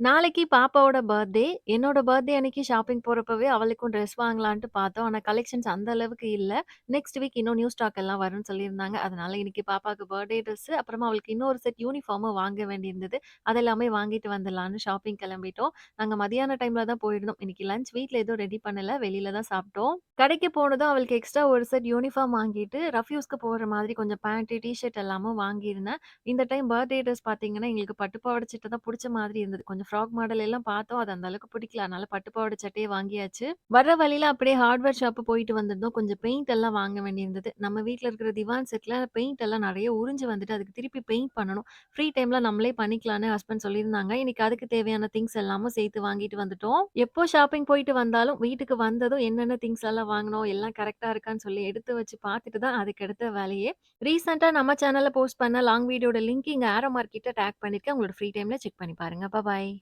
நாளைக்கு பாப்பாவோட பர்த்டே. என்னோட பர்த்டே அன்னைக்கு ஷாப்பிங் போறப்பவே அவளுக்கும் ட்ரெஸ் வாங்கலான்ட்டு பார்த்தோம். ஆனா கலெக்ஷன்ஸ் அந்த அளவுக்கு இல்ல. நெக்ஸ்ட் வீக் இன்னும் நியூ ஸ்டாக் எல்லாம் வரும்னு சொல்லியிருந்தாங்க. அதனால இன்னைக்கு பாப்பாக்கு பர்த்டே ட்ரெஸ், அப்புறமா அவளுக்கு இன்னொரு செட் யூனிஃபார்மும் வாங்க வேண்டியிருந்தது. அதெல்லாமே வாங்கிட்டு வந்துடலான்னு ஷாப்பிங் கிளம்பிட்டோம். நாங்க மதியான டைம்ல தான் போயிருந்தோம். இன்னைக்கு லஞ்ச் வீட்ல எதுவும் ரெடி பண்ணல. வெளியில தான் சாப்பிட்டோம். கடைக்கு போனதும் அவளுக்கு எக்ஸ்ட்ரா ஒரு செட் யூனிஃபார்ம் வாங்கிட்டு, ரஃப்யூஸ்க்கு போடுற மாதிரி கொஞ்சம் பேண்ட், டீ ஷர்ட் எல்லாமும் வாங்கியிருந்தேன். இந்த டைம் பர்த்டே ட்ரெஸ் பார்த்தீங்கன்னா, எங்களுக்கு பட்டு பாவாடை சட்டை தான் புடிச்ச மாதிரி இருந்தது. கொஞ்சம் ஃப்ராக் மாடல் எல்லாம் பார்த்தோம். அது அந்த அளவுக்கு பிடிக்கல. அதனால பட்டு பாவாடை சட்டையே வாங்கியாச்சு. வர்ற வழியில அப்படியே ஹார்ட்வேர் ஷாப் போயிட்டு வந்திருந்தோம். கொஞ்சம் பெயிண்ட் எல்லாம் வாங்க வேண்டியிருந்தது. நம்ம வீட்ல இருக்கிற திவான் செட்ல பெயிண்ட் எல்லாம் நெறைய உறிஞ்சு வந்துட்டு, அதுக்கு திருப்பி பெயிண்ட் பண்ணணும். ஃப்ரீ டைம்ல நம்மளே பண்ணிக்கலான்னு ஹஸ்பண்ட் சொல்லியிருந்தாங்க. இன்னைக்கு அதுக்கு தேவையான திங்ஸ் எல்லாமும் சேர்த்து வாங்கிட்டு வந்துட்டோம். எப்போ ஷாப்பிங் போயிட்டு வந்தாலும், வீட்டுக்கு வந்ததும் என்னென்ன திங்ஸ் எல்லாம் வாங்கணும், எல்லாம் கரெக்ட்டா இருக்கான்னு சொல்லி எடுத்து வச்சு பார்த்துட்டு தான் அதுக்கு அடுத்த வேலையே. ரீசென்ட்டா நம்ம சேனல்ல போஸ்ட் பண்ண லாங் வீடியோட லிங்க் இங்க ஆரோ மார்க் கிட்ட டாக் பண்ணியிருக்கேன். உங்களோட ஃப்ரீ டைம்ல செக் பண்ணி பாருங்க. பாய்.